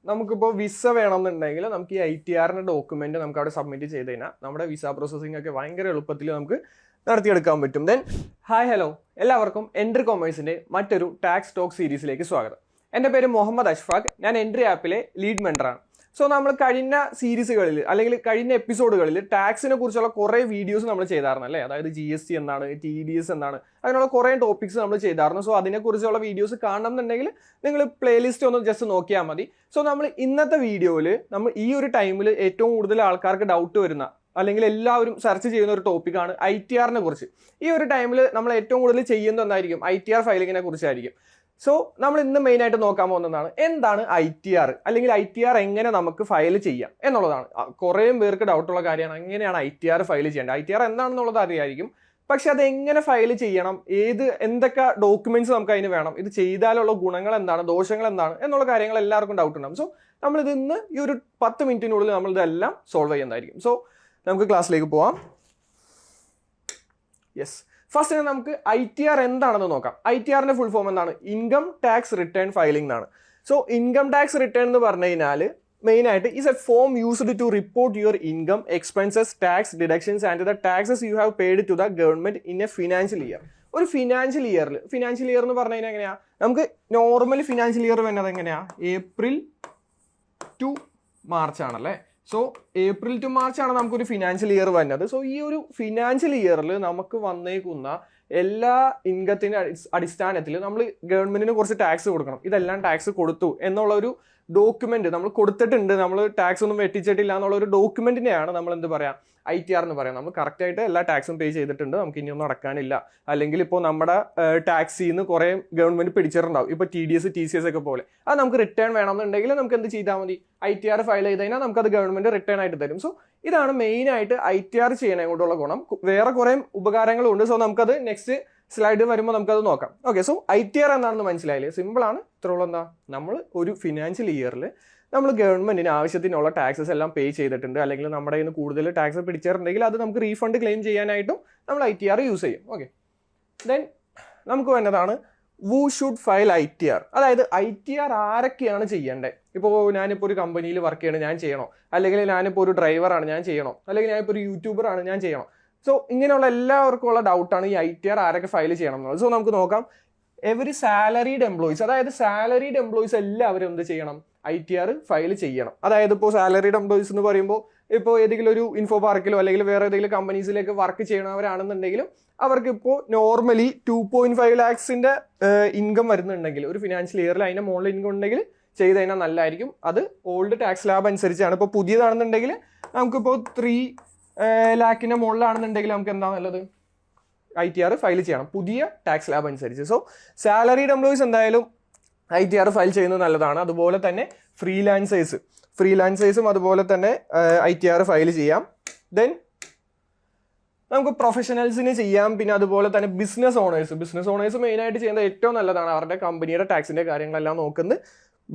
നമുക്കിപ്പോൾ വിസ വേണമെന്നുണ്ടെങ്കിൽ നമുക്ക് ഈ ITR ഡോക്യുമെന്റ് നമുക്ക് അവിടെ സബ്മിറ്റ് ചെയ്ത് കഴിഞ്ഞാൽ നമ്മുടെ വിസ പ്രോസസ്സിംഗ് ഒക്കെ ഭയങ്കര എളുപ്പത്തിൽ നമുക്ക് നടത്തിയെടുക്കാൻ പറ്റും. ദെൻ ഹായ് ഹലോ എല്ലാവർക്കും എൻട്രി കൊമേഴ്സിന്റെ മറ്റൊരു ടാക്സ് ടോക്ക് സീരീസിലേക്ക് സ്വാഗതം. എൻ്റെ പേര് മുഹമ്മദ് അഷ്ഫാഖ്. ഞാൻ എൻട്രി ആപ്പിലെ ലീഡ് മെൻറ്ററാണ്. സോ നമ്മൾ കഴിഞ്ഞ സീരീസുകളിൽ അല്ലെങ്കിൽ കഴിഞ്ഞ എപ്പിസോഡുകളിൽ ടാക്സിനെ കുറിച്ചുള്ള കുറേ വീഡിയോസ് നമ്മൾ ചെയ്തായിരുന്നു അല്ലേ. അതായത് GST എന്താണ്, TDS എന്താണ്, അങ്ങനെയുള്ള കുറേ ടോപ്പിക്സ് നമ്മൾ ചെയ്തായിരുന്നു. സോ അതിനെക്കുറിച്ചുള്ള വീഡിയോസ് കാണണം എന്നുണ്ടെങ്കിൽ നിങ്ങൾ പ്ലേലിസ്റ്റ് ഒന്ന് ജസ്റ്റ് നോക്കിയാൽ മതി. സോ നമ്മൾ ഇന്നത്തെ വീഡിയോയിൽ നമ്മൾ ഈ ഒരു ടൈമിൽ ഏറ്റവും കൂടുതൽ ആൾക്കാർക്ക് ഡൗട്ട് വരുന്ന അല്ലെങ്കിൽ എല്ലാവരും സെർച്ച് ചെയ്യുന്ന ഒരു ടോപ്പിക്കാണ് ITR കുറിച്ച്. ഈ ഒരു ടൈമിൽ നമ്മൾ ഏറ്റവും കൂടുതൽ ചെയ്യുന്നത് എന്തായിരിക്കും? ITR ഫയലിങ്ങിനെ കുറിച്ചായിരിക്കും. സോ നമ്മൾ ഇന്ന് മെയിൻ ആയിട്ട് നോക്കാൻ പോകുന്നതാണ് എന്താണ് ITR, അല്ലെങ്കിൽ ITR എങ്ങനെ നമുക്ക് ഫയൽ ചെയ്യാം എന്നുള്ളതാണ്. കുറേ പേർക്ക് ഡൗട്ടുള്ള കാര്യമാണ് എങ്ങനെയാണ് ITR ഫയൽ ചെയ്യേണ്ടത്. ITR എന്താണെന്നുള്ളത് അറിയായിരിക്കും, പക്ഷെ അത് എങ്ങനെ ഫയൽ ചെയ്യണം, എന്തൊക്കെ ഡോക്യുമെന്റ്സ് നമുക്ക് അതിന് വേണം, ഇത് ചെയ്താലുള്ള ഗുണങ്ങൾ എന്താണ്, ദോഷങ്ങൾ എന്താണ് എന്നുള്ള കാര്യങ്ങൾ എല്ലാവർക്കും ഡൗട്ട് ഉണ്ടാവും. സോ നമ്മളിത് ഇന്ന് ഈ ഒരു 10 മിനിറ്റിനുള്ളിൽ നമ്മൾ ഇതെല്ലാം സോൾവ് ചെയ്യുന്നതായിരിക്കും. സോ നമുക്ക് ക്ലാസ്സിലേക്ക് പോവാം. യെസ്, ഫസ്റ്റ് നമുക്ക് ITR എന്താണെന്ന് നോക്കാം. ITR ഫുൾ ഫോം എന്താണ്? ഇൻകം ടാക്സ് റിട്ടേൺ ഫയലിംഗ് എന്നാണ്. സോ ഇൻകം ടാക്സ് റിട്ടേൺ എന്ന് പറഞ്ഞു കഴിഞ്ഞാൽ മെയിൻ ആയിട്ട് is a form used to report your income, expenses, tax deductions and the taxes you have paid to the government in a financial year. ഒരു financial year എന്ന് പറഞ്ഞു കഴിഞ്ഞാൽ എങ്ങനെയാ? നമുക്ക് നോർമൽ ഫിനാൻഷ്യൽ ഇയർ വരുന്നത് എങ്ങനെയാ? ഏപ്രിൽ ടു മാർച്ച് ആണല്ലേ. So April to March ആണ് നമുക്കൊരു ഫിനാൻഷ്യൽ ഇയർ വരുന്നത്. സോ ഈ ഒരു ഫിനാൻഷ്യൽ ഇയറിൽ നമുക്ക് വന്നേക്കുന്ന എല്ലാ ഇൻകത്തിന്റെ അടിസ്ഥാനത്തിൽ നമ്മൾ ഗവൺമെന്റിന് കുറച്ച് ടാക്സ് കൊടുക്കണം. ഇതെല്ലാം ടാക്സ് കൊടുത്തു എന്നുള്ള ഒരു ഡോക്യുമെന്റ് നമ്മൾ കൊടുത്തിട്ടുണ്ട്, നമ്മൾ ടാക്സ് ഒന്നും വെട്ടിച്ചിട്ടില്ല എന്നുള്ള ഒരു ഡോക്യുമെന്റിനെയാണ് നമ്മൾ എന്ത് പറയാം? ITR എന്ന് പറയാം. നമ്മൾ കറക്റ്റ് ആയിട്ട് എല്ലാ ടാക്സും പേ ചെയ്തിട്ടുണ്ട്, നമുക്ക് ഇനിയൊന്നും അടക്കാനില്ല. അല്ലെങ്കിൽ ഇപ്പോൾ നമ്മുടെ ടാക്സിൽ നിന്ന് കുറേ ഗവൺമെന്റ് പിടിച്ചിട്ടുണ്ടാവും, ഇപ്പോൾ TDS TCS ഒക്കെ പോലെ. അത് നമുക്ക് റിട്ടേൺ വേണമെന്നുണ്ടെങ്കിൽ നമുക്ക് എന്ത് ചെയ്താൽ മതി? ITR ഫയൽ ചെയ്ത് കഴിഞ്ഞാൽ നമുക്കത് ഗവൺമെന്റ് റിട്ടേൺ ആയിട്ട് തരും. സോ ഇതാണ് മെയിൻ ആയിട്ട് ITR ചെയ്യുന്നതിനെ കൊണ്ടുള്ള ഗുണം. വേറെ കുറേ ഉപകാരങ്ങളുണ്ട്. സോ നമുക്കത് നെക്സ്റ്റ് സ്ലൈഡ് വരുമ്പോൾ നമുക്കത് നോക്കാം. ഓക്കെ, സോ ITR എന്താണെന്ന് മനസ്സിലായില്ലേ? സിമ്പിൾ ആണ്. ഇത്രയുള്ള എന്താ, നമ്മൾ ഒരു ഫിനാൻഷ്യൽ ഇയറിൽ നമ്മൾ ഗവൺമെന്റിന് ആവശ്യത്തിനുള്ള ടാക്സസ് എല്ലാം പേ ചെയ്തിട്ടുണ്ട്, അല്ലെങ്കിൽ നമ്മുടെ കയ്യിൽ നിന്ന് കൂടുതൽ ടാക്സ് പിടിച്ചിട്ടുണ്ടെങ്കിൽ അത് നമുക്ക് റീഫണ്ട് ക്ലെയിം ചെയ്യാനായിട്ടും നമ്മൾ ITR യൂസ് ചെയ്യും. ഓക്കെ, ദെൻ നമുക്ക് വേണ്ടതാണ് വൂ ഷുഡ് ഫയൽ ITR. അതായത് ITR ആരൊക്കെയാണ് ചെയ്യേണ്ടത്? ഇപ്പോൾ ഞാനിപ്പോൾ ഒരു കമ്പനിയിൽ വർക്ക് ചെയ്യണം, ഞാൻ ചെയ്യണോ? അല്ലെങ്കിൽ ഞാനിപ്പോൾ ഒരു ഡ്രൈവറാണ്, ഞാൻ ചെയ്യണോ? അല്ലെങ്കിൽ ഞാനിപ്പോൾ ഒരു യൂട്യൂബറാണ്, ഞാൻ ചെയ്യണോ? സോ ഇങ്ങനെയുള്ള എല്ലാവർക്കും ഉള്ള ഡൗട്ടാണ് ഈ ITR ആരൊക്കെ ഫയൽ ചെയ്യണം എന്നുള്ളത്. സോ നമുക്ക് നോക്കാം. എവരി സാലറീഡ് എംപ്ലോയീസ്, അതായത് സാലറീഡ് എംപ്ലോയീസ് എല്ലാവരും എന്ത് ചെയ്യണം? ITR ഫയൽ ചെയ്യണം. അതായത് ഇപ്പോൾ സാലറീഡ് എംപ്ലോയീസ് എന്ന് പറയുമ്പോൾ ഇപ്പോൾ ഏതെങ്കിലും ഒരു ഇൻഫോ പാർക്കിലോ അല്ലെങ്കിൽ വേറെ ഏതെങ്കിലും കമ്പനീസിലേക്ക് വർക്ക് ചെയ്യണവരാണെന്നുണ്ടെങ്കിലും അവർക്ക് ഇപ്പോൾ നോർമലി 2.5 lakhs ഇൻകം വരുന്നുണ്ടെങ്കിൽ ഒരു ഫിനാൻഷ്യൽ ഇയറിൽ അതിൻ്റെ മുകളിൽ ഇൻകം ഉണ്ടെങ്കിൽ ചെയ്ത് കഴിഞ്ഞാൽ നല്ലതായിരിക്കും. അത് ഓൾഡ് ടാക്സ് സ്ലാബ് അനുസരിച്ചാണ്. ഇപ്പോൾ പുതിയതാണെന്നുണ്ടെങ്കിൽ നമുക്കിപ്പോൾ 3 lakh മുകളിലാണെന്നുണ്ടെങ്കിൽ നമുക്ക് എന്താ നല്ലത്? ITR ഫയൽ ചെയ്യണം പുതിയ ടാക്സ് സ്ലാബ് അനുസരിച്ച്. സോ സാലറീഡ് എംപ്ലോയീസ് എന്തായാലും ITR ഫയൽ ചെയ്യുന്നത് നല്ലതാണ്. അതുപോലെ തന്നെ ഫ്രീലാൻസേഴ്സും അതുപോലെ തന്നെ ITR ഫയൽ ചെയ്യാം. ദെൻ നമുക്ക് പ്രൊഫഷണൽസിന് ചെയ്യാം. പിന്നെ അതുപോലെ തന്നെ ബിസിനസ് ഓണേഴ്സ് മെയിനായിട്ട് ചെയ്യുന്നത് ഏറ്റവും നല്ലതാണ്. അവരുടെ കമ്പനിയുടെ ടാക്സിന്റെ കാര്യങ്ങളെല്ലാം നോക്കുന്നത്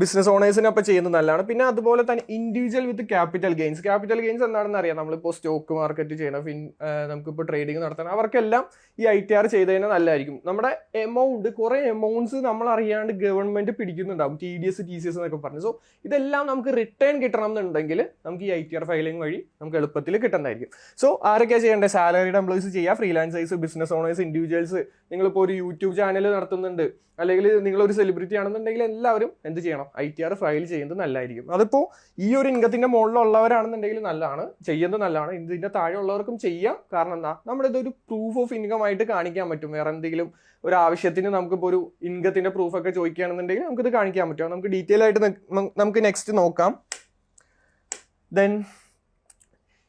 ബിസിനസ് ഓണേഴ്സിനൊപ്പം ചെയ്യുന്നത് നല്ലതാണ്. പിന്നെ അതുപോലെ തന്നെ ഇൻഡിവിജ്വൽ വിത്ത് ക്യാപിറ്റൽ ഗെയിൻസ് എന്താണെന്ന് അറിയാം. നമ്മളിപ്പോൾ സ്റ്റോക്ക് മാർക്കറ്റ് ചെയ്യണം, നമുക്കിപ്പോൾ ട്രേഡിംഗ് നടത്തണം, അവർക്കെല്ലാം ഈ ITR ചെയ്ത് കഴിഞ്ഞാൽ നല്ലതായിരിക്കും. നമ്മുടെ കുറേ എമൗണ്ട്സ് നമ്മൾ അറിയാണ്ട് ഗവൺമെന്റ് പിടിക്കുന്നുണ്ടാവും, TDS TCS എന്നൊക്കെ പറഞ്ഞു. സോ ഇതെല്ലാം നമുക്ക് റിട്ടേൺ കിട്ടണം എന്നുണ്ടെങ്കിൽ നമുക്ക് ഈ ITR ഫയലിംഗ് വഴി നമുക്ക് എളുപ്പത്തിൽ കിട്ടുന്നതായിരിക്കും. സോ ആരൊക്കെയാണ് ചെയ്യേണ്ടത്? സാലറീഡ് എംപ്ലോയീസ് ചെയ്യുക, ഫ്രീലാൻസേഴ്സ്, ബിസിനസ് ഓണേഴ്സ്, ഇൻഡിവിജ്വൽസ്. നിങ്ങളിപ്പോൾ ഒരു യൂട്യൂബ് ചാനൽ നടത്തുന്നുണ്ട് അല്ലെങ്കിൽ നിങ്ങളൊരു സെലിബ്രിറ്റി ആണെന്നുണ്ടെങ്കിൽ എല്ലാവരും എന്ത് ചെയ്യണം? ITR ഫയൽ ചെയ്യുന്നത് നല്ലതായിരിക്കും. അതിപ്പോൾ ഈ ഒരു ഇൻകത്തിന്റെ മുകളിലുള്ളവരാണെന്നുണ്ടെങ്കിൽ നല്ലതാണ്, ചെയ്യുന്നത് നല്ലതാണ്. ഇതിന്റെ താഴെ ഉള്ളവർക്കും ചെയ്യാം. കാരണം എന്താ, നമ്മുടെ ഇതൊരു പ്രൂഫ് ഓഫ് ഇൻകം ആയിട്ട് കാണിക്കാൻ പറ്റും. വേറെ എന്തെങ്കിലും ഒരു ആവശ്യത്തിന് നമുക്കിപ്പോൾ ഒരു ഇൻകത്തിന്റെ പ്രൂഫ് ഒക്കെ ചോദിക്കുകയാണെന്നുണ്ടെങ്കിൽ നമുക്കിത് കാണിക്കാൻ പറ്റും. നമുക്ക് ഡീറ്റെയിൽ ആയിട്ട് നമുക്ക് നെക്സ്റ്റ് നോക്കാം. ദെൻ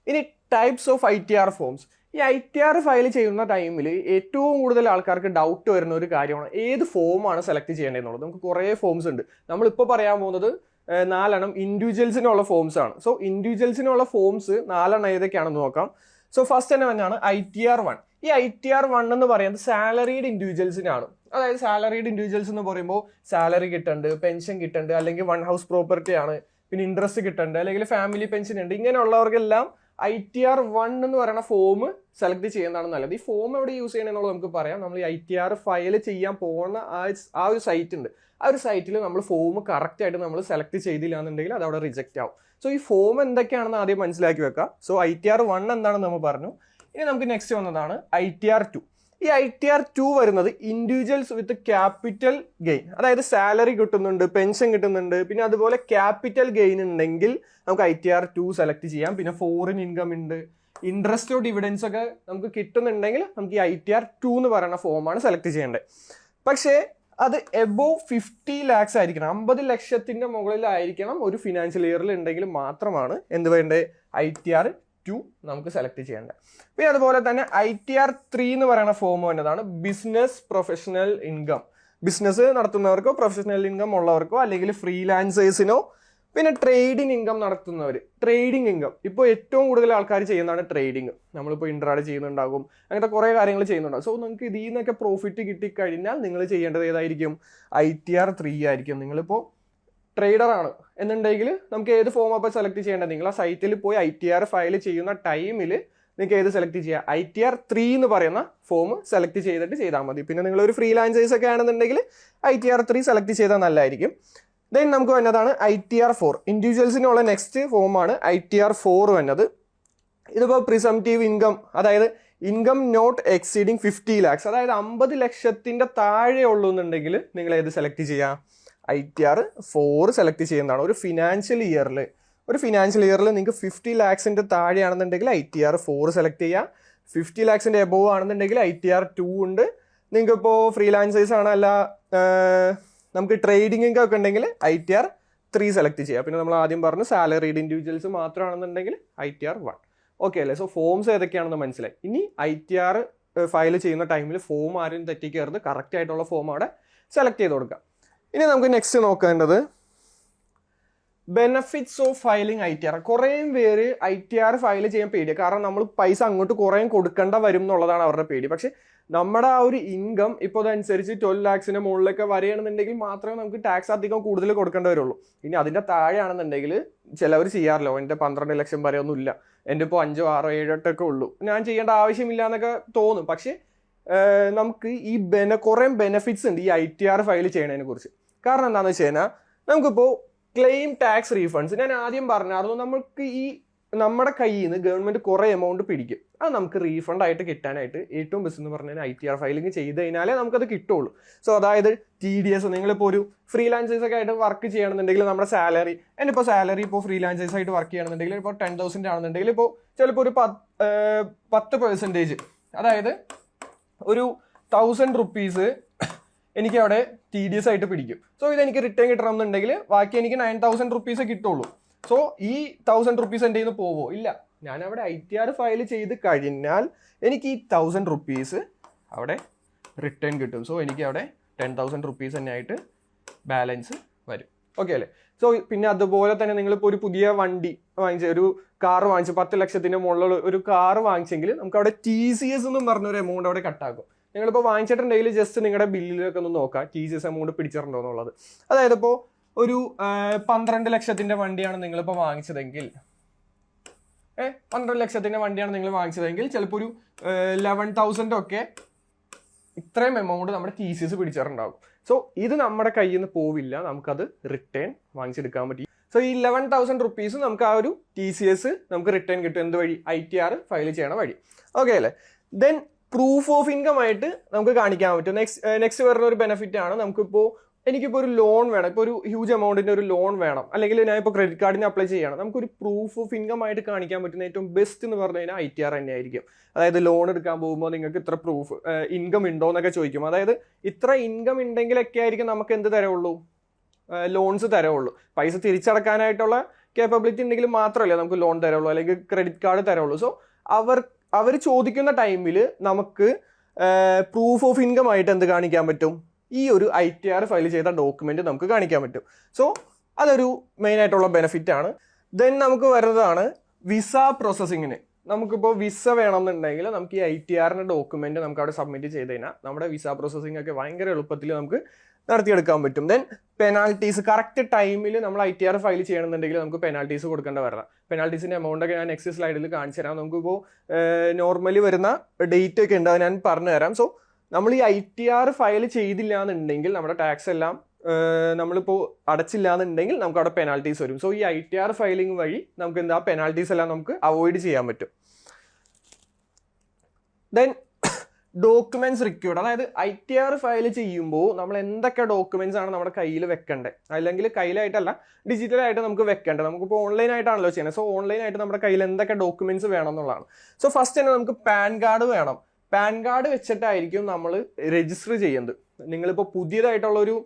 ഇനി ടൈപ്സ് ഓഫ് ITR ഫോംസ്. ഈ ITR ഫയൽ ചെയ്യുന്ന ടൈമിൽ ഏറ്റവും കൂടുതൽ ആൾക്കാർക്ക് ഡൗട്ട് വരുന്ന ഒരു കാര്യമാണ് ഏത് ഫോമാണ് സെലക്ട് ചെയ്യേണ്ടതെന്നുള്ളത്. നമുക്ക് കുറേ ഫോംസ് ഉണ്ട്. നമ്മളിപ്പോൾ പറയാൻ പോകുന്നത് 4 ഇൻഡിവിജ്വൽസിനുള്ള ഫോംസ് ആണ്. സോ ഇൻഡിവിജ്വൽസിനുള്ള ഫോംസ് 4 ഏതൊക്കെയാണെന്ന് നോക്കാം. സോ ഫസ്റ്റ് തന്നെ തന്നെയാണ് ITR 1. ഈ ITR 1 എന്ന് പറയുന്നത് സാലറീഡ് ഇൻഡിവിജ്വൽസിനാണ്. അതായത് സാലറീഡ് ഇൻഡിവിജ്വൽസ് എന്ന് പറയുമ്പോൾ സാലറി കിട്ടുന്നുണ്ട്, പെൻഷൻ കിട്ടുന്നുണ്ട്, അല്ലെങ്കിൽ 1 house പ്രോപ്പർട്ടി ആണ്, പിന്നെ ഇൻട്രസ്റ്റ് കിട്ടുന്നുണ്ട്, അല്ലെങ്കിൽ ഫാമിലി പെൻഷൻ ഉണ്ട്. ഇങ്ങനെയുള്ളവർക്കെല്ലാം ITR1 എന്ന് പറയുന്ന ഫോം സെലക്ട് ചെയ്യുന്നതാണ് നല്ലത്. ഈ ഫോം എവിടെ യൂസ് ചെയ്യണമെന്നുള്ളത് നമുക്ക് പറയാം. നമ്മൾ ഈ ITR ഫയൽ ചെയ്യാൻ പോകുന്ന ആ ഒരു സൈറ്റ് ഉണ്ട്, ആ ഒരു സൈറ്റിൽ നമ്മൾ ഫോം കറക്റ്റ് ആയിട്ട് നമ്മൾ സെലക്ട് ചെയ്തില്ല എന്നുണ്ടെങ്കിൽ അത് അവിടെ റിജക്റ്റ് ആവും. സോ ഈ ഫോം എന്തൊക്കെയാണെന്ന് ആദ്യം മനസ്സിലാക്കി വെക്കാം. സോ ITR1 എന്താണെന്ന് നമ്മൾ പറഞ്ഞു. ഇനി നമുക്ക് നെക്സ്റ്റ് വന്നതാണ് ITR2. ഈ ITR2 വരുന്നത് ഇൻഡിവിജ്വൽസ് വിത്ത് ക്യാപിറ്റൽ ഗെയിൻ, അതായത് സാലറി കിട്ടുന്നുണ്ട്, പെൻഷൻ കിട്ടുന്നുണ്ട്, പിന്നെ അതുപോലെ ക്യാപിറ്റൽ ഗെയിൻ ഉണ്ടെങ്കിൽ നമുക്ക് ITR2 സെലക്ട് ചെയ്യാം. പിന്നെ ഫോറിൻ ഇൻകം ഉണ്ട്, ഇൻട്രസ്റ്റോ ഡിവിഡൻസ് ഒക്കെ നമുക്ക് കിട്ടുന്നുണ്ടെങ്കിൽ നമുക്ക് ഈ ITR2 എന്ന് പറയുന്ന ഫോമാണ് സെലക്ട് ചെയ്യേണ്ടത്. പക്ഷേ അത് എബോവ് 50 lakhs ആയിരിക്കണം, 50 ലക്ഷത്തിന്റെ മുകളിലായിരിക്കണം ഒരു ഫിനാൻഷ്യൽ ഇയറിൽ ഉണ്ടെങ്കിൽ മാത്രമാണ് എന്ത് വേണ്ടത്, ITR2 നമുക്ക് സെലക്ട് ചെയ്യേണ്ടത്. പിന്നെ അതുപോലെ തന്നെ ITR3 എന്ന് പറയുന്ന ഫോം വന്നതാണ് business professional income. Business നടത്തുന്നവർക്കോ professional income ഉള്ളവർക്കോ അല്ലെങ്കിൽ ഫ്രീലാൻസേഴ്സിനോ പിന്നെ ട്രേഡിംഗ് ഇൻകം നടത്തുന്നവർ. ട്രേഡിംഗ് ഇൻകം ഇപ്പോൾ ഏറ്റവും കൂടുതൽ ആൾക്കാർ ചെയ്യുന്നതാണ് ട്രേഡിംഗ്. നമ്മളിപ്പോൾ ഇൻട്രാഡേ ചെയ്യുന്നുണ്ടാകും, അങ്ങനത്തെ കുറേ കാര്യങ്ങൾ ചെയ്യുന്നുണ്ടാകും. സോ നിങ്ങൾക്ക് ഇതിൽ നിന്നൊക്കെ പ്രോഫിറ്റ് കിട്ടിക്കഴിഞ്ഞാൽ നിങ്ങൾ ചെയ്യേണ്ടത് ഏതായിരിക്കും, ITR3 ആയിരിക്കും. നിങ്ങളിപ്പോൾ ട്രേഡറാണ് എന്നുണ്ടെങ്കിൽ നമുക്ക് ഏത് ഫോം അപ്പോൾ സെലക്ട് ചെയ്യേണ്ടത്, നിങ്ങൾ ആ സൈറ്റിൽ പോയി ITR ഫയൽ ചെയ്യുന്ന ടൈമിൽ നിങ്ങൾക്ക് ഏത് സെലക്ട് ചെയ്യാം, ITR3 എന്ന് പറയുന്ന ഫോം സെലക്ട് ചെയ്തിട്ട് ചെയ്താൽ മതി. പിന്നെ നിങ്ങളൊരു ഫ്രീലാൻസേഴ്സ് ഒക്കെ ആണെന്നുണ്ടെങ്കിൽ ITR3 സെലക്ട് ചെയ്താൽ നല്ലതായിരിക്കും. ദെൻ നമുക്ക് വന്നതാണ് ITR4. ഇൻഡിവിജ്വൽസിനുള്ള നെക്സ്റ്റ് ഫോമാണ് ITR4 വന്നത്. ഇതിപ്പോൾ പ്രിസംറ്റീവ് ഇൻകം, അതായത് ഇൻകം നോട്ട് എക്സീഡിങ് 50 lakhs, അതായത് 50 ലക്ഷത്തിന്റെ താഴെ ഉള്ളൂ എന്നുണ്ടെങ്കിൽ നിങ്ങൾ ഏത് സെലക്ട് ചെയ്യാം, ITR4 സെലക്ട് ചെയ്യുന്നതാണ്. ഒരു ഫിനാൻഷ്യൽ ഇയറിൽ നിങ്ങൾക്ക് 50 lakhsന്റെ താഴെയാണെന്നുണ്ടെങ്കിൽ ITR4 സെലക്ട് ചെയ്യാം. 50 lakhsന്റെ എബോവ് ആണെന്നുണ്ടെങ്കിൽ ITR2 ഉണ്ട്. നിങ്ങൾക്ക് ഇപ്പോൾ ഫ്രീലാൻസേഴ്സ് ആണ്, അല്ല നമുക്ക് ട്രേഡിംഗ് ഇൻകം ഒക്കെ ഉണ്ടെങ്കിൽ ITR3 സെലക്ട് ചെയ്യാം. പിന്നെ നമ്മൾ ആദ്യം പറഞ്ഞു സാലറീഡ് ഇൻഡിവിജ്വൽസ് മാത്രമാണെന്നുണ്ടെങ്കിൽ ITR1. ഓക്കെ അല്ലേ? സോ ഫോംസ് ഏതൊക്കെയാണെന്ന് മനസ്സിലായി. ഇനി ITR ഫയൽ ചെയ്യുന്ന ടൈമിൽ ഫോം ആരും തെറ്റിക്കരുത്, കറക്റ്റ് ആയിട്ടുള്ള ഫോം അവിടെ സെലക്ട് ചെയ്ത് കൊടുക്കുക. ഇനി നമുക്ക് നെക്സ്റ്റ് നോക്കേണ്ടത് ബെനഫിറ്റ്സ് ഓഫ് ഫയലിംഗ് ITR. കുറേ പേര് ITR ഫയൽ ചെയ്യാൻ പേടിയാണ്, കാരണം നമ്മൾ പൈസ അങ്ങോട്ട് കുറേ കൊടുക്കേണ്ട വരും എന്നുള്ളതാണ് അവരുടെ പേടി. പക്ഷെ നമ്മുടെ ആ ഒരു ഇൻകം ഇപ്പോൾ അതനുസരിച്ച് 12 lakhsന്റെ മുകളിലൊക്കെ വരികയാണെന്നുണ്ടെങ്കിൽ മാത്രമേ നമുക്ക് ടാക്സ് അധികം കൂടുതൽ കൊടുക്കേണ്ടി വരുള്ളൂ. ഇനി അതിൻ്റെ താഴെയാണെന്നുണ്ടെങ്കിൽ ചിലവർ ചെയ്യാറില്ലോ, എൻ്റെ 12 ലക്ഷം വരെ ഒന്നും ഇല്ല, എൻ്റെ ഇപ്പോൾ 5, 6, 7, 8 ഒക്കെ ഉള്ളൂ, ഞാൻ ചെയ്യേണ്ട ആവശ്യമില്ല എന്നൊക്കെ തോന്നും. പക്ഷേ നമുക്ക് ഈ കുറേ ബെനിഫിറ്റ്സ് ഉണ്ട് ഈ ITR ഫയൽ ചെയ്യണതിനെ കുറിച്ച്. കാരണം എന്താണെന്ന് വെച്ച് കഴിഞ്ഞാൽ നമുക്കിപ്പോൾ ക്ലെയിം ടാക്സ് റീഫണ്ട്സ്, ഞാൻ ആദ്യം പറഞ്ഞായിരുന്നു, നമുക്ക് ഈ നമ്മുടെ കയ്യിൽ നിന്ന് ഗവൺമെന്റ് കുറേ എമൗണ്ട് പിടിക്കും, അത് നമുക്ക് റീഫണ്ട് ആയിട്ട് കിട്ടാനായിട്ട് ഏറ്റവും ബെസ്റ്റ് എന്ന് പറഞ്ഞാൽ ITR ഫയലിംഗ് ചെയ്ത് കഴിഞ്ഞാലേ നമുക്കത് കിട്ടുള്ളൂ. സോ അതായത് TDS, നിങ്ങളിപ്പോൾ ഒരു ഫ്രീലാൻസേഴ്സ് ഒക്കെ ആയിട്ട് വർക്ക് ചെയ്യണമെന്നുണ്ടെങ്കിൽ നമ്മുടെ സാലറി, എന്നിപ്പോൾ സാലറി ഇപ്പോൾ ഫ്രീലാൻസേഴ്സ് ആയിട്ട് വർക്ക് ചെയ്യണമെന്നുണ്ടെങ്കിൽ ഇപ്പോൾ 10,000 ആണെന്നുണ്ടെങ്കിൽ ഇപ്പോൾ ചിലപ്പോൾ ഒരു 10%, അതായത് ഒരു 1000 rupees എനിക്ക് അവിടെ TDS ആയിട്ട് പിടിക്കും. സോ ഇതെനിക്ക് റിട്ടേൺ കിട്ടണം എന്നുണ്ടെങ്കിൽ ബാക്കി എനിക്ക് 9,000 rupees കിട്ടുള്ളൂ. സോ ഈ 1000 rupees എൻ്റെ കയ്യിൽ നിന്ന് പോവോ? ഇല്ല. ഞാൻ അവിടെ ITR ഫയൽ ചെയ്ത് കഴിഞ്ഞാൽ എനിക്ക് ഈ 1000 rupees അവിടെ റിട്ടേൺ കിട്ടും. സോ എനിക്ക് അവിടെ 10,000 rupees തന്നെ ആയിട്ട് ബാലൻസ് വരും. ഓക്കെ അല്ലേ? സോ പിന്നെ അതുപോലെ തന്നെ നിങ്ങളിപ്പോൾ ഒരു പുതിയ വണ്ടി വാങ്ങിച്ച, ഒരു കാർ വാങ്ങിച്ച് 10 ലക്ഷത്തിന്റെ മുകളിലുള്ള ഒരു കാർ വാങ്ങിച്ചെങ്കിൽ നമുക്ക് അവിടെ TCS എന്നും പറഞ്ഞൊരു എമൗണ്ട് അവിടെ കട്ടാക്കും. നിങ്ങളിപ്പോൾ വാങ്ങിച്ചിട്ടുണ്ടെങ്കിൽ ജസ്റ്റ് നിങ്ങളുടെ ബില്ലിലൊക്കെ ഒന്ന് നോക്കാം TCS എമൗണ്ട് പിടിച്ചിട്ടുണ്ടോ എന്നുള്ളത്. അതായത് ഇപ്പോൾ ഒരു 12 ലക്ഷത്തിന്റെ വണ്ടിയാണ് നിങ്ങളിപ്പോൾ വാങ്ങിച്ചതെങ്കിൽ, 12 ലക്ഷത്തിന്റെ വണ്ടിയാണ് നിങ്ങൾ വാങ്ങിച്ചതെങ്കിൽ ചിലപ്പോൾ ഒരു 11,000 ഒക്കെ ഇത്രയും എമൗണ്ട് നമ്മുടെ TCS പിടിച്ചിട്ടുണ്ടാകും. സോ ഇത് നമ്മുടെ കയ്യിൽ നിന്ന് പോവില്ല, നമുക്കത് റിട്ടേൺ വാങ്ങിച്ചെടുക്കാൻ പറ്റും. സോ ഈ 11,000 rupees നമുക്ക് ആ ഒരു TCS നമുക്ക് റിട്ടേൺ കിട്ടും. എന്ത് വഴി? ITR ഫയൽ ചെയ്യണ വഴി. ഓക്കെ അല്ലേ? ദെൻ പ്രൂഫ് ഓഫ് ഇൻകം ആയിട്ട് നമുക്ക് കാണിക്കാൻ പറ്റും. നെക്സ്റ്റ് വരുന്ന ഒരു ബെനിഫിറ്റ് ആണ്, എനിക്കിപ്പോൾ ഒരു ലോൺ വേണം, ഇപ്പോൾ ഒരു ഹ്യൂജ് എമൗണ്ടിൻ്റെ ഒരു ലോൺ വേണം, അല്ലെങ്കിൽ ഞാൻ ഇപ്പോൾ ക്രെഡിറ്റ് കാർഡിന് അപ്ലൈ ചെയ്യണം, നമുക്കൊരു പ്രൂഫ് ഓഫ് ഇൻകം ആയിട്ട് കാണിക്കാൻ പറ്റുന്ന ഏറ്റവും ബെസ്റ്റ് എന്ന് പറഞ്ഞു കഴിഞ്ഞാൽ ITR തന്നെ ആയിരിക്കും. അതായത് ലോൺ എടുക്കാൻ പോകുമ്പോൾ നിങ്ങൾക്ക് ഇത്ര പ്രൂഫ് ഇൻകം ഉണ്ടോ എന്നൊക്കെ ചോദിക്കും. അതായത് ഇത്ര ഇൻകം ഉണ്ടെങ്കിലൊക്കെ ആയിരിക്കും നമുക്ക് എന്ത് തരവുള്ളൂ, ലോൺസ് തരവുള്ളൂ. പൈസ തിരിച്ചടക്കാനായിട്ടുള്ള കേപ്പബിലിറ്റി ഉണ്ടെങ്കിൽ മാത്രമല്ലേ നമുക്ക് ലോൺ തരുള്ളൂ, അല്ലെങ്കിൽ ക്രെഡിറ്റ് കാർഡ് തരുള്ളൂ. സോ അവർ ചോദിക്കുന്ന ടൈമിൽ നമുക്ക് പ്രൂഫ് ഓഫ് ഇൻകം ആയിട്ട് എന്ത് കാണിക്കാൻ പറ്റും, ഈ ഒരു ITR ഫയൽ ചെയ്ത ഡോക്യുമെന്റ് നമുക്ക് കാണിക്കാൻ പറ്റും. സോ അതൊരു മെയിൻ ആയിട്ടുള്ള ബെനിഫിറ്റ് ആണ്. ദെൻ നമുക്ക് വരുന്നതാണ് വിസ പ്രോസസ്സിങ്ങിന്. നമുക്കിപ്പോൾ വിസ വേണമെന്നുണ്ടെങ്കിൽ നമുക്ക് ഈ ITRന്റെ ഡോക്യുമെന്റ് നമുക്ക് അവിടെ സബ്മിറ്റ് ചെയ്ത് കഴിഞ്ഞാൽ നമ്മുടെ വിസ പ്രോസസ്സിംഗ് ഒക്കെ ഭയങ്കര എളുപ്പത്തിൽ നമുക്ക് നടത്തിയെടുക്കാൻ പറ്റും. ദെൻ പെനാൽറ്റീസ് കറക്റ്റ് ടൈമിൽ നമ്മൾ ITR ഫയൽ ചെയ്യണമെന്നുണ്ടെങ്കിൽ നമുക്ക് പെനാൽറ്റീസ് കൊടുക്കേണ്ട വരണം. പെനാൽറ്റീസിന്റെ എമൗണ്ട് ഒക്കെ ഞാൻ നെക്സ്റ്റ് സ്ലൈഡിൽ കാണിച്ചു തരാം. നമുക്കിപ്പോൾ നോർമലി വരുന്ന ഡേറ്റ് ഒക്കെ ഉണ്ട്, അത് ഞാൻ പറഞ്ഞു തരാം. സോ നമ്മൾ ഈ ITR ഫയൽ ചെയ്തില്ല എന്നുണ്ടെങ്കിൽ നമ്മുടെ ടാക്സ് എല്ലാം നമ്മളിപ്പോൾ അടച്ചില്ല എന്നുണ്ടെങ്കിൽ നമുക്ക് അവിടെ പെനാൽറ്റീസ് വരും. സോ ഈ ITR ഫയലിംഗ് വഴി നമുക്ക് എന്താ പെനാൽറ്റീസ് എല്ലാം നമുക്ക് അവോയ്ഡ് ചെയ്യാൻ പറ്റും. ദെൻ ഡോക്യുമെന്റ്സ് റിക്വയർഡ്, അതായത് ITR ഫയൽ ചെയ്യുമ്പോൾ നമ്മൾ എന്തൊക്കെ ഡോക്യുമെന്റ്സ് ആണ് നമ്മുടെ കയ്യിൽ വെക്കേണ്ടത്, അല്ലെങ്കിൽ കയ്യിലായിട്ടല്ല ഡിജിറ്റലായിട്ട് നമുക്ക് വെക്കേണ്ടത്. നമുക്കിപ്പോൾ ഓൺലൈനായിട്ടാണല്ലോ ചെയ്യുന്നത്. സോ ഓൺലൈനായിട്ട് നമ്മുടെ കയ്യിൽ എന്തൊക്കെ ഡോക്യുമെന്റ്സ് വേണം എന്നുള്ളതാണ്. സോ ഫസ്റ്റ് തന്നെ നമുക്ക് പാൻ കാർഡ് വേണം. പാൻ കാർഡ് വെച്ചിട്ടായിരിക്കും നമ്മൾ രജിസ്റ്റർ ചെയ്യുന്നത്. നിങ്ങളിപ്പോൾ പുതിയതായിട്ടുള്ളൊരു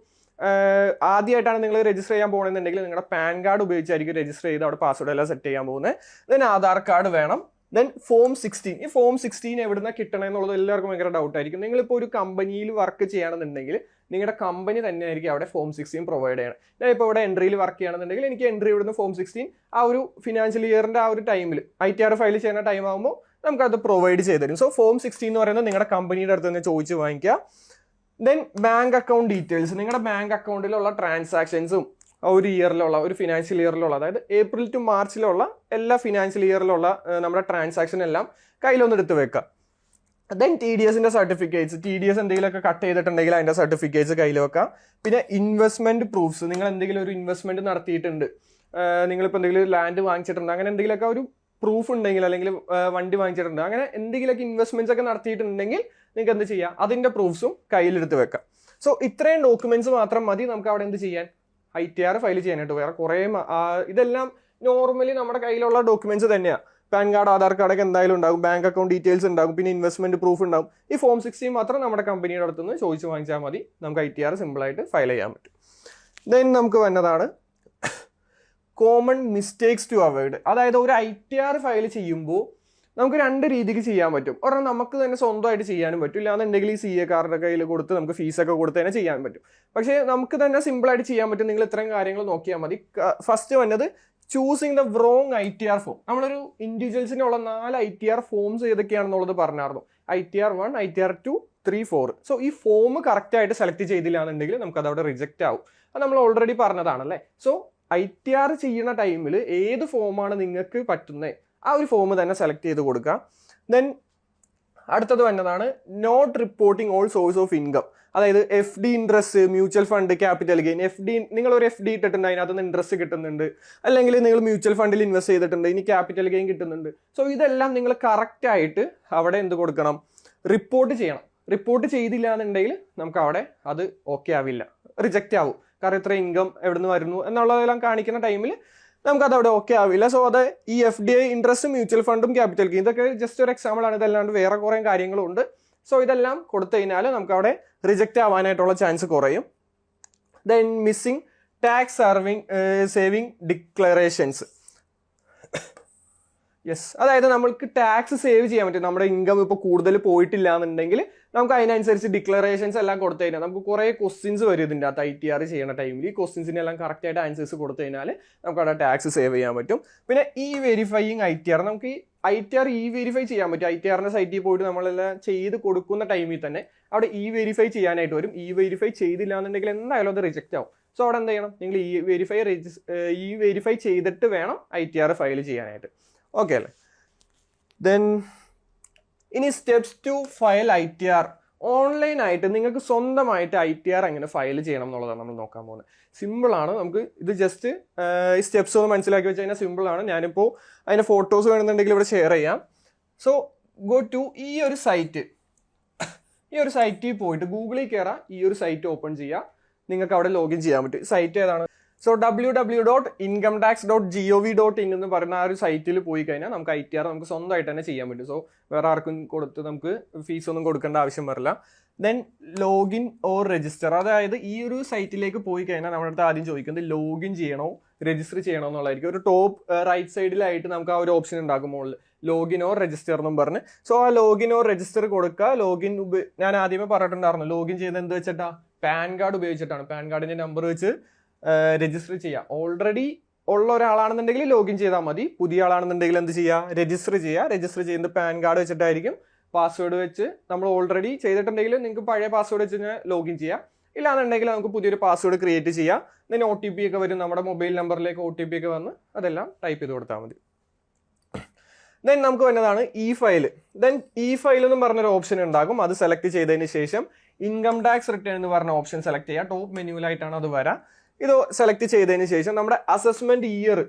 ആദ്യമായിട്ടാണ് നിങ്ങൾ രജിസ്റ്റർ ചെയ്യാൻ പോകുന്നതെന്നുണ്ടെങ്കിൽ നിങ്ങളുടെ പാൻ കാർഡ് ഉപയോഗിച്ചായിരിക്കും രജിസ്റ്റർ ചെയ്ത് അവിടെ പാസ്വേഡ് എല്ലാം സെറ്റ് ചെയ്യാൻ പോകുന്നത്. ദെൻ ആധാർ കാർഡ് വേണം. Then form 16. ഈ ഫോം 16 എവിടുന്ന കിട്ടണമെന്നുള്ളത് എല്ലാവർക്കും ഭയങ്കര ഡൗട്ടായിരിക്കും. നിങ്ങളിപ്പോൾ ഒരു കമ്പനിയിൽ വർക്ക് ചെയ്യണമെന്നുണ്ടെങ്കിൽ നിങ്ങളുടെ കമ്പനി തന്നെ ആയിരിക്കും അവിടെ ഫോം 16 പ്രൊവൈഡ് ചെയ്യണം. ഞാൻ ഇപ്പോൾ ഇവിടെ എൻട്രിയിൽ വർക്ക് ചെയ്യണമെന്നുണ്ടെങ്കിൽ എനിക്ക് എൻട്രി ഇവിടുന്ന് ഫോം 16 ആ ഒരു ഫിനാൻഷ്യൽ ഇയറിൻ്റെ ആ ഒരു ടൈമിൽ ITR ഫയൽ ചെയ്യുന്ന ടൈം ആകുമ്പോൾ നമുക്കത് പ്രൊവൈഡ് ചെയ്ത് തരും. സോ ഫോം 16 എന്ന് പറയുന്നത് നിങ്ങളുടെ കമ്പനിയുടെ അടുത്ത് നിന്ന് ചോദിച്ച് വാങ്ങിക്കുക. ദെൻ ബാങ്ക് അക്കൗണ്ട് ഡീറ്റെയിൽസ്, നിങ്ങളുടെ ബാങ്ക് അക്കൗണ്ടിലുള്ള ട്രാൻസാക്ഷൻസും ഒരു ഇയറിലുള്ള ഒരു ഫിനാൻഷ്യൽ ഇയറിലുള്ള, അതായത് ഏപ്രിൽ ടു മാർച്ചിലുള്ള എല്ലാ ഫിനാൻഷ്യൽ ഇയറിലുള്ള നമ്മുടെ ട്രാൻസാക്ഷൻ എല്ലാം കയ്യിലൊന്ന് എടുത്ത് വെക്കുക. ദെൻ TDSന്റെ സർട്ടിഫിക്കറ്റ്സ്, TDS എന്തെങ്കിലുമൊക്കെ കട്ട് ചെയ്തിട്ടുണ്ടെങ്കിൽ അതിൻ്റെ സർട്ടിഫിക്കറ്റ്സ് കയ്യിൽ വെക്കാം. പിന്നെ ഇൻവെസ്റ്റ്മെന്റ് പ്രൂഫ്സ്, നിങ്ങൾ എന്തെങ്കിലും ഒരു ഇൻവെസ്റ്റ്മെന്റ് നടത്തിയിട്ടുണ്ട്, നിങ്ങളിപ്പോൾ എന്തെങ്കിലും ലാൻഡ് വാങ്ങിച്ചിട്ടുണ്ട്, അങ്ങനെ എന്തെങ്കിലുമൊക്കെ ഒരു പ്രൂഫ് ഉണ്ടെങ്കിൽ, അല്ലെങ്കിൽ വണ്ടി വാങ്ങിച്ചിട്ടുണ്ട്, അങ്ങനെ എന്തെങ്കിലുമൊക്കെ ഇൻവെസ്റ്റ്മെന്റ്സ് ഒക്കെ നടത്തിയിട്ടുണ്ടെങ്കിൽ നിങ്ങൾക്ക് എന്ത് ചെയ്യാം, അതിന്റെ പ്രൂഫ്സും കയ്യിലെടുത്ത് വെക്കാം. സോ ഇത്രയും ഡോക്യുമെന്റ്സ് മാത്രം മതി നമുക്ക് അവിടെ എന്ത് ചെയ്യാൻ, ITR ഫയൽ ചെയ്യാനായിട്ട്. വേറെ കുറേ ഇതെല്ലാം നോർമലി നമ്മുടെ കയ്യിലുള്ള ഡോക്യുമെന്റ്സ് തന്നെയാണ്. പാൻ കാർഡ്, ആധാർ കാർഡൊക്കെ എന്തായാലും ഉണ്ടാകും, ബാങ്ക് അക്കൗണ്ട് ഡീറ്റെയിൽസ് ഉണ്ടാകും, പിന്നെ ഇൻവെസ്റ്റ്മെന്റ് പ്രൂഫ് ഉണ്ടാകും. ഈ ഫോം 16 മാത്രം നമ്മുടെ കമ്പനിയുടെ അടുത്തുനിന്ന് ചോദിച്ച് വാങ്ങിച്ചാൽ മതി, നമുക്ക് ITR സിമ്പിളായിട്ട് ഫയൽ ചെയ്യാൻ പറ്റും. ദെൻ നമുക്ക് വന്നതാണ് കോമൺ മിസ്റ്റേക്സ് ടു അവോയ്ഡ്. അതായത് ഒരു ITR ഫയൽ ചെയ്യുമ്പോൾ നമുക്ക് രണ്ട് രീതിക്ക് ചെയ്യാൻ പറ്റും. ഒരെണ്ണം നമുക്ക് തന്നെ സ്വന്തമായിട്ട് ചെയ്യാനും പറ്റും, ഇല്ലാന്നുണ്ടെങ്കിൽ ഈ CA കാർഡിൻ്റെ കയ്യിൽ കൊടുത്ത് നമുക്ക് ഫീസൊക്കെ കൊടുത്ത് തന്നെ ചെയ്യാൻ പറ്റും. പക്ഷേ നമുക്ക് തന്നെ സിമ്പിളായിട്ട് ചെയ്യാൻ പറ്റും. നിങ്ങൾ ഇത്രയും കാര്യങ്ങൾ നോക്കിയാൽ മതി. ഫസ്റ്റ് വന്നത് choosing the wrong ITR form. നമ്മളൊരു ഇൻഡിവിജ്വൽസിനുള്ള 4 ITR ഫോംസ് ഏതൊക്കെയാണെന്നുള്ളത് പറഞ്ഞായിരുന്നു. ITR 1, ITR 2, 3, 4. സോ ഈ ഫോം കറക്റ്റായിട്ട് സെലക്ട് ചെയ്തില്ല എന്നുണ്ടെങ്കിൽ നമുക്കത് അവിടെ റിജക്റ്റ് ആവും. അത് നമ്മൾ ഓൾറെഡി പറഞ്ഞതാണല്ലേ. സോ ITR ചെയ്യുന്ന ടൈമിൽ ഏത് ഫോമാണ് നിങ്ങൾക്ക് പറ്റുന്നത് ആ ഒരു ഫോം തന്നെ സെലക്ട് ചെയ്ത് കൊടുക്കുക. ദെൻ അടുത്തത് വന്നതാണ് not reporting all source of income. അതായത് FD interest, mutual fund, capital gain. നിങ്ങളൊരു FD ഇട്ടിട്ടുണ്ട്, അതിനകത്ത് നിന്ന് ഇൻട്രസ്റ്റ് കിട്ടുന്നുണ്ട്, അല്ലെങ്കിൽ നിങ്ങൾ മ്യൂച്വൽ ഫണ്ടിൽ ഇൻവെസ്റ്റ് ചെയ്തിട്ടുണ്ട്, ഇനി ക്യാപിറ്റൽ ഗെയിൻ കിട്ടുന്നുണ്ട്. സോ ഇതെല്ലാം നിങ്ങൾ കറക്റ്റായിട്ട് അവിടെ എന്ത് കൊടുക്കണം, റിപ്പോർട്ട് ചെയ്യണം. റിപ്പോർട്ട് ചെയ്തില്ല എന്നുണ്ടെങ്കിൽ നമുക്ക് അവിടെ അത് ഓക്കെ ആവില്ല, റിജക്റ്റ് ആവും. കാരണം ഇത്ര ഇൻകം എവിടെ നിന്ന് വരുന്നു എന്നുള്ളതെല്ലാം കാണിക്കുന്ന ടൈമിൽ നമുക്കത് അവിടെ ഓക്കെ ആവില്ല. സോ അത് ഈ FDI ഇൻട്രസ്റ്റ്, മ്യൂച്വൽ ഫണ്ടും ക്യാപിറ്റൽ ഗെയിൻ ഇതൊക്കെ ജസ്റ്റ് ഒരു എക്സാമ്പിൾ ആണ്. ഇതല്ലാണ്ട് വേറെ കുറേ കാര്യങ്ങളുണ്ട്. സോ ഇതെല്ലാം കൊടുത്തു കഴിഞ്ഞാൽ നമുക്ക് അവിടെ റിജക്റ്റ് ആവാനായിട്ടുള്ള ചാൻസ് കുറയും. Then missing tax saving declarations. Yes, അതായത് നമ്മൾക്ക് ടാക്സ് സേവ് ചെയ്യാൻ പറ്റും. നമ്മുടെ ഇൻകം ഇപ്പോൾ കൂടുതൽ പോയിട്ടില്ല എന്നുണ്ടെങ്കിൽ നമുക്ക് അതിനനുസരിച്ച് ഡിക്ലറേഷൻസ് എല്ലാം കൊടുത്തു കഴിഞ്ഞാൽ നമുക്ക് കുറേ ക്വസ്റ്റ്യൻസ് വരും ഇതിൻ്റെ അകത്ത് ITR ചെയ്യുന്ന ടൈമിൽ. ഈ ക്വസ്റ്റ്യൻസിനെ എല്ലാം കറക്റ്റായിട്ട് ആൻസേഴ്സ് കൊടുത്തു കഴിഞ്ഞാൽ നമുക്ക് അവിടെ ടാക്സ് സേവ് ചെയ്യാൻ പറ്റും. പിന്നെ വെരിഫൈയിങ് ITR, നമുക്ക് ഈ ITR വെരിഫൈ ചെയ്യാൻ പറ്റും. ITRന്റെ സൈറ്റിൽ പോയിട്ട് നമ്മളെല്ലാം ചെയ്ത് കൊടുക്കുന്ന ടൈമിൽ തന്നെ അവിടെ വെരിഫൈ ചെയ്യാനായിട്ട് വരും. വെരിഫൈ ചെയ്തില്ല എന്നുണ്ടെങ്കിൽ എന്തായാലും അത് റിജക്റ്റ് ആവും. സോ അവിടെ എന്ത് ചെയ്യണം, നിങ്ങൾ വെരിഫൈ ചെയ്തിട്ട് വേണം ITR ഫയൽ ചെയ്യാനായിട്ട്. ഓക്കെ അല്ലേ? ദെൻ ഇനി സ്റ്റെപ്സ് ടു ഫയൽ ITR. ഓൺലൈനായിട്ട് നിങ്ങൾക്ക് സ്വന്തമായിട്ട് ITR എങ്ങനെ ഫയൽ ചെയ്യണം എന്നുള്ളതാണ് നമ്മൾ നോക്കാൻ പോകുന്നത്. സിമ്പിളാണ്. നമുക്ക് ഇത് ജസ്റ്റ് ഈ സ്റ്റെപ്സ് ഒന്ന് മനസ്സിലാക്കി വെച്ച് കഴിഞ്ഞാൽ സിമ്പിളാണ്. ഞാനിപ്പോൾ അതിൻ്റെ ഫോട്ടോസ് വേണമെന്നുണ്ടെങ്കിൽ ഇവിടെ ഷെയർ ചെയ്യാം. സോ ഗോ ടു ഈ ഒരു സൈറ്റിൽ പോയിട്ട് ഗൂഗിളിൽ കയറാം, ഈ ഒരു സൈറ്റ് ഓപ്പൺ ചെയ്യുക, നിങ്ങൾക്ക് അവിടെ ലോഗിൻ ചെയ്യാൻ പറ്റും. സൈറ്റ് ഏതാണ്? സോ www.incometax.gov.in എന്ന് പറയുന്ന ആ ഒരു സൈറ്റിൽ പോയി കഴിഞ്ഞാൽ നമുക്ക് ITR നമുക്ക് സ്വന്തമായിട്ട് തന്നെ ചെയ്യാൻ പറ്റും. സോ വേറെ ആർക്കും കൊടുത്ത് നമുക്ക് ഫീസൊന്നും കൊടുക്കേണ്ട ആവശ്യം വരില്ല. ദെൻ ലോഗിൻ ഓർ രജിസ്റ്റർ, അതായത് ഈ ഒരു സൈറ്റിലേക്ക് പോയി കഴിഞ്ഞാൽ നമ്മുടെ അടുത്ത് ആദ്യം ചോദിക്കുന്നത് ലോഗിൻ ചെയ്യണോ രജിസ്റ്റർ ചെയ്യണോ എന്നുള്ളതായിരിക്കും. ഒരു ടോപ്പ് റൈറ്റ് സൈഡിലായിട്ട് നമുക്ക് ആ ഒരു ഓപ്ഷൻ ഉണ്ടാകും മുകളിൽ, ലോഗിൻ ഓർ രജിസ്റ്റർ എന്നും പറഞ്ഞ്. സോ ആ ലോഗിൻ ഓർ രജിസ്റ്റർ കൊടുക്കുക. ഞാൻ ആദ്യമേ പറഞ്ഞിട്ടുണ്ടായിരുന്നു, ലോഗിൻ ചെയ്യുന്നത് എന്ത് വെച്ചിട്ടാ, പാൻ കാർഡ് ഉപയോഗിച്ചിട്ടാണ്. പാൻ കാർഡിന്റെ നമ്പർ വെച്ച് രജിസ്റ്റർ ചെയ്യുക. ഓൾറെഡി ഉള്ള ഒരാളാണെന്നുണ്ടെങ്കിൽ ലോഗിൻ ചെയ്താൽ മതി. പുതിയ ആളാണെന്നുണ്ടെങ്കിൽ എന്ത് ചെയ്യുക, രജിസ്റ്റർ ചെയ്യുക. രജിസ്റ്റർ ചെയ്യുന്നത് പാൻ കാർഡ് വെച്ചിട്ടായിരിക്കും. പാസ്വേഡ് വെച്ച് നമ്മൾ ഓൾറെഡി ചെയ്തിട്ടുണ്ടെങ്കിൽ നിങ്ങൾക്ക് പഴയ പാസ്വേഡ് വെച്ച് ലോഗിൻ ചെയ്യാം. ഇല്ലാന്നുണ്ടെങ്കിൽ നമുക്ക് പുതിയൊരു പാസ്വേഡ് ക്രിയേറ്റ് ചെയ്യാം. ദെൻ OTP ഒക്കെ വരും, നമ്മുടെ മൊബൈൽ നമ്പറിലേക്ക് OTP ഒക്കെ വന്ന് അതെല്ലാം ടൈപ്പ് ചെയ്ത് കൊടുത്താൽ മതി. ദെൻ നമുക്ക് വരുന്നതാണ് E file. Then E file എന്ന് പറഞ്ഞൊരു ഓപ്ഷൻ ഉണ്ടാകും. അത് സെലക്ട് ചെയ്തതിന് ശേഷം ഇൻകം ടാക്സ് റിട്ടേൺ എന്ന് പറഞ്ഞ ഓപ്ഷൻ സെലക്ട് ചെയ്യുക. ടോപ്പ് മെനുവിലായിട്ടാണ് അത് വരാം. ഇത് സെലക്ട് ചെയ്തതിന് ശേഷം നമ്മുടെ അസസ്മെന്റ് ഇയർ,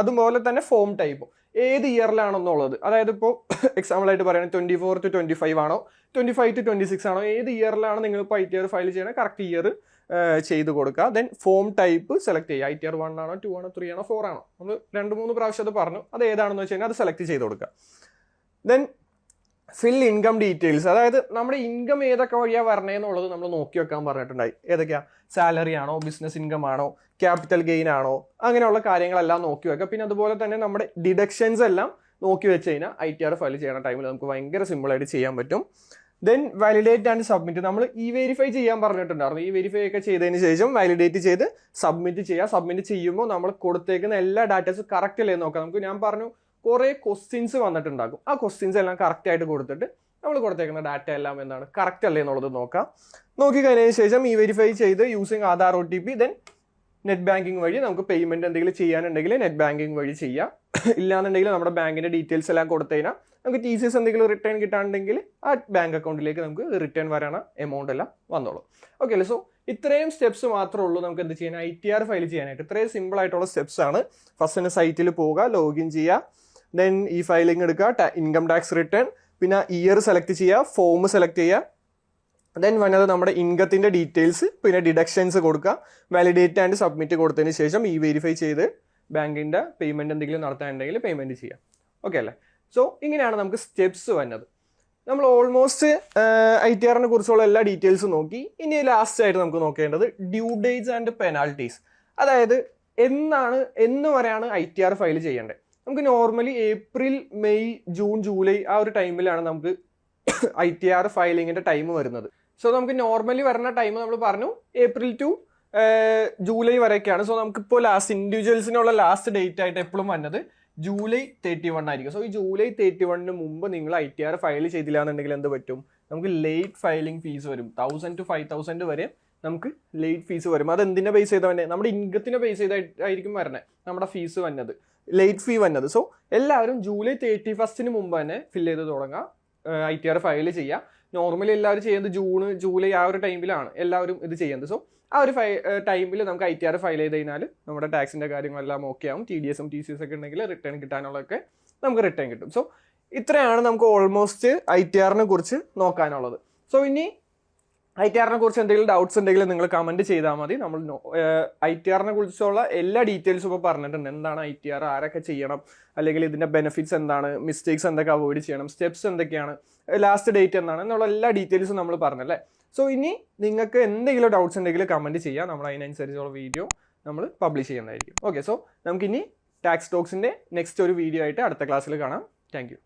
അതുപോലെ തന്നെ ഫോം ടൈപ്പ് ഏത് ഇയറിലാണെന്നുള്ളത്, അതായത് ഇപ്പോൾ എക്സാമ്പിൾ ആയിട്ട് പറയുന്നത് 24 to 25 ആണോ 25 to 26 ആണോ, ഏത് ഇയറിലാണ് നിങ്ങൾ ഇപ്പോൾ ITR ഫയൽ ചെയ്യണത് കറക്റ്റ് ഇയർ ചെയ്ത് കൊടുക്കുക. ദെൻ ഫോം ടൈപ്പ് സെലക്ട് ചെയ്യുക. ITR 1 ആണോ 2 ആണോ 3 ആണോ 4 ആണോ, നമ്മൾ 2-3 പ്രാവശ്യം അത് പറഞ്ഞു, അത് ഏതാണെന്ന് വെച്ച് കഴിഞ്ഞാൽ അത് സെലക്ട് ചെയ്ത് കൊടുക്കുക. ദെൻ ഫിൽ ഇൻകം ഡീറ്റെയിൽസ്, അതായത് നമ്മുടെ ഇൻകം ഏതൊക്കെ വഴിയാണ് വരണേന്നുള്ളത് നമ്മൾ നോക്കി വെക്കാൻ പറഞ്ഞിട്ടുണ്ടായി. ഏതൊക്കെയാ, സാലറി ആണോ, ബിസിനസ് ഇൻകം ആണോ, ക്യാപിറ്റൽ ഗെയിൻ ആണോ, അങ്ങനെയുള്ള കാര്യങ്ങളെല്ലാം നോക്കി വെക്കുക. പിന്നെ അതുപോലെ തന്നെ നമ്മുടെ ഡിഡക്ഷൻസ് എല്ലാം നോക്കി വെച്ച് കഴിഞ്ഞാൽ ITR ഫയൽ ചെയ്യുന്ന ടൈമിൽ നമുക്ക് ഭയങ്കര സിമ്പിളായിട്ട് ചെയ്യാൻ പറ്റും. ദെൻ വാലിഡേറ്റ് ആൻഡ് സബ്മിറ്റ്, നമ്മൾ വെരിഫൈ ചെയ്യാൻ പറഞ്ഞിട്ടുണ്ടായിരുന്നു. വെരിഫൈ ഒക്കെ ചെയ്തതിന് ശേഷം വാലിഡേറ്റ് ചെയ്ത് സബ്മിറ്റ് ചെയ്യുക. സബ്മിറ്റ് ചെയ്യുമ്പോൾ നമ്മൾ കൊടുത്തേക്കുന്ന എല്ലാ ഡാറ്റാസും കറക്റ്റ് അല്ലേ നോക്കാം. നമുക്ക് ഞാൻ പറഞ്ഞു കുറേ ക്വസ്റ്റ്യൻസ് വന്നിട്ടുണ്ടാകും. ആ ക്വസ്റ്റ്യൻസ് എല്ലാം കറക്റ്റ് ആയിട്ട് കൊടുത്തിട്ട് നമ്മൾ കൊടുത്തേക്കുന്ന ഡാറ്റ എല്ലാം എന്താണ് കറക്റ്റ് അല്ലേ എന്നുള്ളത് നോക്കാം. നോക്കി കഴിഞ്ഞതിന് ശേഷം വെരിഫൈ ചെയ്ത് using Aadhaar OTP, then net banking വഴി നമുക്ക് പേയ്മെന്റ് എന്തെങ്കിലും ചെയ്യാനുണ്ടെങ്കിൽ നെറ്റ് ബാങ്കിങ് വഴി ചെയ്യാം. ഇല്ലാന്നുണ്ടെങ്കിൽ നമ്മുടെ ബാങ്കിന്റെ ഡീറ്റെയിൽസ് എല്ലാം കൊടുത്തു കഴിഞ്ഞാൽ നമുക്ക് TCS എന്തെങ്കിലും റിട്ടേൺ കിട്ടാനുണ്ടെങ്കിൽ ആ ബാങ്ക് അക്കൗണ്ടിലേക്ക് നമുക്ക് റിട്ടേൺ വരാന എമൗണ്ട് എല്ലാം വന്നോളൂ. ഓക്കെ അല്ലേ? സോ ഇത്രയും സ്റ്റെപ്സ് മാത്രമേ ഉള്ളൂ നമുക്ക് എന്ത് ചെയ്യാൻ, ITR ഫയൽ ചെയ്യാനായിട്ട്. ഇത്രയും സിമ്പിൾ ആയിട്ടുള്ള സ്റ്റെപ്സ് ആണ്. ഫസ്റ്റ് തന്നെ സൈറ്റിൽ പോവുക, ലോഗിൻ ചെയ്യുക, ദെൻ ഫയലിംഗ് എടുക്കുക, ഇൻകം ടാക്സ് റിട്ടേൺ, പിന്നെ ഇയർ സെലക്ട് ചെയ്യുക, ഫോം സെലക്ട് ചെയ്യുക, ദെൻ വന്നത് നമ്മുടെ ഇൻകത്തിൻ്റെ ഡീറ്റെയിൽസ്, പിന്നെ ഡിഡക്ഷൻസ് കൊടുക്കുക, വാലിഡേറ്റ് ആൻഡ് സബ്മിറ്റ് കൊടുത്തതിന് ശേഷം വെരിഫൈ ചെയ്ത് ബാങ്കിൻ്റെ പേയ്മെൻറ്റ് എന്തെങ്കിലും നടത്താനുണ്ടെങ്കിൽ പേയ്മെൻറ്റ് ചെയ്യാം. ഓക്കെ അല്ലേ? സോ ഇങ്ങനെയാണ് നമുക്ക് സ്റ്റെപ്സ് വന്നത്. നമ്മൾ ഓൾമോസ്റ്റ് ITRനെ കുറിച്ചുള്ള എല്ലാ ഡീറ്റെയിൽസും നോക്കി. ഇനി ലാസ്റ്റ് ആയിട്ട് നമുക്ക് നോക്കേണ്ടത് ഡ്യൂ ഡേറ്റ്സ് ആൻഡ് പെനാൽറ്റീസ്, അതായത് എന്ന് വരെയാണ് ITR ഫയൽ ചെയ്യേണ്ടത്. നമുക്ക് normally April, May, June, July ആ ഒരു ടൈമിലാണ് നമുക്ക് ITR ഫയലിങ്ങിൻ്റെ ടൈം വരുന്നത്. സോ നമുക്ക് നോർമലി വരുന്ന ടൈം നമ്മൾ പറഞ്ഞു ഏപ്രിൽ ടു ജൂലൈ വരെയൊക്കെയാണ്. സോ നമുക്കിപ്പോൾ ലാസ്റ്റ് ഇൻഡിവിജ്വൽസിനുള്ള ലാസ്റ്റ് ഡേറ്റ് ആയിട്ട് എപ്പോഴും വന്നത് ജൂലൈ 31 ആയിരിക്കും. സോ ഈ ജൂലൈ 31 മുമ്പ് നിങ്ങൾ ITR ഫയൽ ചെയ്തില്ല എന്നുണ്ടെങ്കിൽ എന്ത് പറ്റും, നമുക്ക് ലേറ്റ് ഫയലിംഗ് ഫീസ് വരും. 1000 to 5000 വരെ നമുക്ക് ലേറ്റ് ഫീസ് വരും. അത് എന്തിനെ ബേസ് ചെയ്താൽ തന്നെ നമ്മുടെ ഇൻകത്തിനെ ബേസ് ചെയ്തായിരിക്കും വരണേ നമ്മുടെ ഫീസ് വന്നത്, ലേറ്റ് ഫീ വന്നത്. സോ എല്ലാവരും ജൂലൈ 31 മുമ്പ് തന്നെ ഫില്ല് ചെയ്ത് തുടങ്ങുക, ITR ഫയൽ ചെയ്യുക. നോർമലി എല്ലാവരും ചെയ്യുന്നത് ജൂൺ, ജൂലൈ ആ ഒരു ടൈമിലാണ് എല്ലാവരും ഇത് ചെയ്യുന്നത്. സോ ആ ഒരു ടൈമിൽ നമുക്ക് ITR ഫയൽ ചെയ്ത് കഴിഞ്ഞാൽ നമ്മുടെ ടാക്സിൻ്റെ കാര്യങ്ങളെല്ലാം ഓക്കെ ആവും. TDS ഉം TCS ഒക്കെ ഉണ്ടെങ്കിൽ റിട്ടേൺ കിട്ടാനുള്ളതൊക്കെ നമുക്ക് റിട്ടേൺ കിട്ടും. സോ ഇത്രയാണ് നമുക്ക് ഓൾമോസ്റ്റ് ITRനെ കുറിച്ച് നോക്കാനുള്ളത്. സോ ഇനി ITRനെ കുറിച്ച് എന്തെങ്കിലും ഡൗട്ട്സ് ഉണ്ടെങ്കിൽ നിങ്ങൾ കമൻറ്റ് ചെയ്താൽ മതി. നമ്മൾ ITRനെ കുറിച്ചുള്ള എല്ലാ ഡീറ്റെയിൽസും ഇപ്പോൾ പറഞ്ഞിട്ടുണ്ട്. എന്താണ് ITR, ആരൊക്കെ ചെയ്യണം, അല്ലെങ്കിൽ ഇതിൻ്റെ ബെനിഫിറ്റ്സ് എന്താണ്, മിസ്റ്റേക്സ് എന്തൊക്കെ അവോയ്ഡ് ചെയ്യണം, സ്റ്റെപ്സ് എന്തൊക്കെയാണ്, ലാസ്റ്റ് ഡേറ്റ് എന്താണ് എന്നുള്ള എല്ലാ ഡീറ്റെയിൽസും നമ്മൾ പറഞ്ഞല്ലേ. സോ ഇനി നിങ്ങൾക്ക് എന്തെങ്കിലും ഡൗട്ട്സ് ഉണ്ടെങ്കിൽ കമൻറ്റ് ചെയ്യാം. നമ്മൾ അതിനനുസരിച്ചുള്ള വീഡിയോ നമ്മൾ പബ്ലിഷ് ചെയ്യുന്നതായിരിക്കും. ഓക്കെ, സോ നമുക്കിനി ടാക്സ് ടോക്സിൻ്റെ നെക്സ്റ്റ് ഒരു വീഡിയോ ആയിട്ട് അടുത്ത ക്ലാസ്സിൽ കാണാം. Thank you.